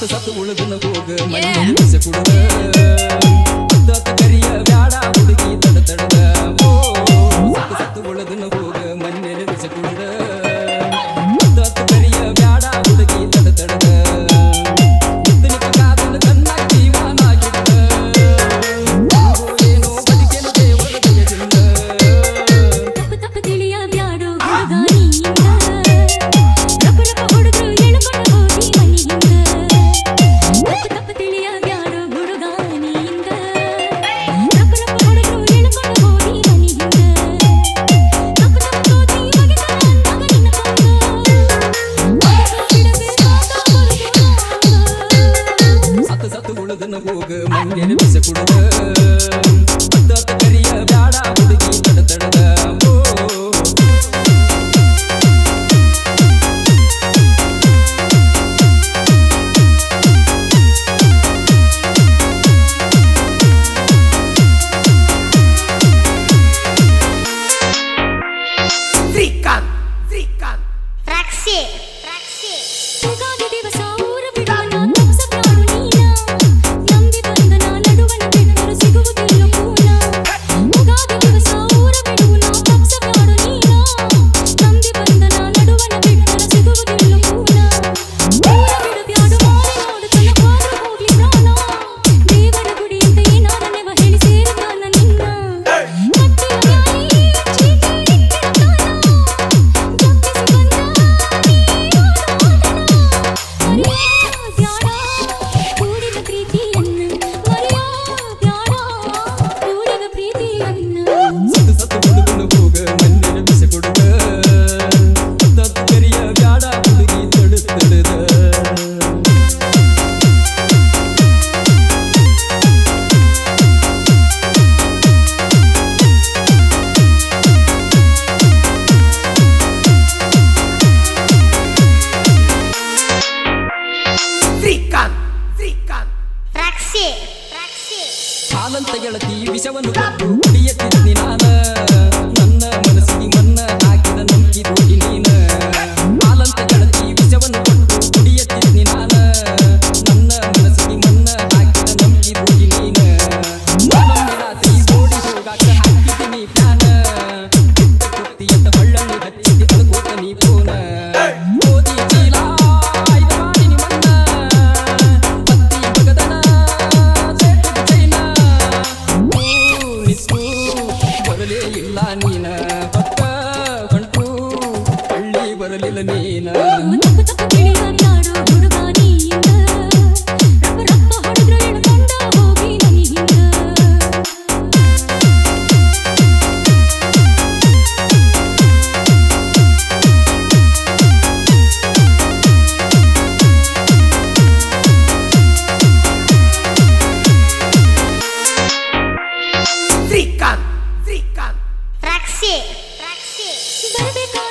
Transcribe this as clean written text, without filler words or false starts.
ಸತ್ತು ಸತ್ತು ಉಳಿದನ ಹೋಗ ಮಣ್ಣು ಬಿಸಿ ಕುಡಿದ ಸತ್ತು ಕರಿಯ ಬ್ಯಾಡ ಹುಡುಗಿ ತಡ ತಡದ ಸತ್ತು ಸತ್ತು ಉಳಿದನ ಹೋಗ ಮಣ್ಣು ಬಿಸಿ ಕುಡಿದ ಸತ್ತು ಕರಿಯ ಬ್ಯಾಡ ಹುಡುಗಿ ತಡ ತಡದ ಮುದ್ದನ ಕಾದನ ಕನ್ನ ಜೀವನಾಗಿದ್ದ ಏನೋ ಬದುಕಿನ ದೇವರ ದಯದಿಂದ ತಪ್ಪು ತಪ್ಪು ತಿಳಿಯ ಬ್ಯಾಡೋ ಹುಡುಗ ನೀಯಿಂದ ರಪ್ಪ ರಪ್ಪ ಹುಡುಗರು ಎಳ್ಕೊಂಡು ಹೋಗಿ ಮನೆಯಿಂದ ತಪ್ಪು ತಪ್ಪು ತಿಳಿಯ ಬ್ಯಾಡೋ ಹುಡುಗ ನೀಯಿಂದ ರಪ್ಪ ರಪ್ಪ ಹುಡುಗರು ಎಳ್ಕೊಂಡು ಹೋಗಿ ಮನೆಯಿಂದ ತಪ್ಪು ತಪ್ಪು ತೋಚಿ ಮಗಿತನ ಅಂದಾಗ ನಿನ್ನ ಸತ್ತು ಸತ್ತು ಉಳಿದನ ಹೋಗ ಮಣ್ಣು ಬಿಸಿ ಕುಡಿದ ಸತ್ತು ಕರಿಯ ಬ್ಯಾಡ ಹುಡುಗಿ ತಡ ತಡದ ಯುಗಾದಿ ದಿವಸ ಊರ ಬಿಡುವನ ತಪ್ಸ ಪ್ರಾಣು ನೀನ ನಂಬಿ ಬಂದನ ನಡುವನ ಬಿಟ್ಟರು ಸಿಗುವುದಿಲ್ಲ ಪೂನ ಯುಗಾದಿ ದಿವಸ ಊರ ಬಿಡುವನ ತಪ್ಸ ಪ್ರಾಣು ನೀನ ನಂಬಿ ಬಂದನ ನಡುವನ ಬಿಟ್ಟರು ಸಿಗುವುದಿಲ್ಲ ಪೂನ ಊರ ಬಿಡು ಬ್ಯಾಡು ಮಾರಿ ನೋಡು ತನ್ನ ಹೋದ್ರು ಹೋಗ್ಲಿ ಪ್ರಾಣ ದೇವರ ಗುಡಿಯಿಂದ ಏನಾದನೆವ ಹೇಳಿ ಸೇರುತ್ತಾನ ನಿನ್ನ ಕಟ್ಟಿಯ ನ್ಯಾಯಿ ಚೀಟಿ ಇಟ್ಟಿರ್ತಾನ ಜಪ್ಪಿಸಿ ಬಂದ ಕೂಡಿದ ಪ್ರೀತಿಯನ್ನ ಮರೆಯೋ ಬ್ಯಾಡ ಕೂಡಿದ ಪ್ರೀತಿಯನ್ನ ಸತ್ತು ಸತ್ತು ಹುಡುಗನ ಹೋಗ ಮಣ್ಣಿನ ಬಿಸಿ ಕುಡಿದ ಸತ್ತು ಕರಿಯ ಬ್ಯಾಡ ಹುಡುಗಿ ತಡ ತಡದ ಹಾಲಂತ ಗೆಳತಿ ವಿಷವನ್ನು ಕೊಟ್ಟು ಕುಡಿಯತ್ತಿದ್ನಿ ನಾನ ನನ್ನ ಮನಸ್ಸಿಗೆ ಮನ್ನ ಹಾಕಿದ ನಂಬಿದೋಗಿ ನೀನ ಹಾಲಂತ ಗೆಳತಿ ವಿಷವನ್ನು ಕೊಟ್ಟು ಕುಡಿಯತ್ತಿದ್ನಿ ನಾನ ನನ್ನ ಮನಸ್ಸಿಗೆ ಮನ್ನ ಹಾಕಿದ ನಂಬಿದೋಗಿ ನೀನ ನಮ್ಮೊಮ್ಮೆ ರಾತ್ರಿ ಓಡಿ ಹೋಗಾಕ ಹಾಕಿದ್ದೀನಿ ಪ್ಯಾನ ಕುತ್ತಿಯತ್ತ ಬಳ್ಳಣ್ಣಿ ಹಚ್ಚಿದೆ ಅಳ್ಕೋತ ನೀ ಪೋನ ಓದಿ ಚೀಲ ಆಯ್ದ ಮಾಡಿನಿ ಮನ್ನ ಪತ್ತಿ ಬಗದನ ಸೇಟಿದ ಚೈನ ನಿಸ್ತು ಬರಲೇ ಇಲ್ಲ ನೀನ ಪಕ್ಕ ಹೊಂಟು ಹಳ್ಳಿ ಬರಲಿಲ್ಲ ನೀನ ತಪ್ಪು ತಪ್ಪು ತಿಳಿಯ ಬ್ಯಾಡೋ ಹುಡುಗ ನೀಯಿಂದ ರಪ್ಪ ರಪ್ಪ ಹೊಡೆದ್ರು ಎಳ್ಕೊಂಡ ಹೋಗಿ ಮನೆಯಿಂದ ಬರಬೇಕಾ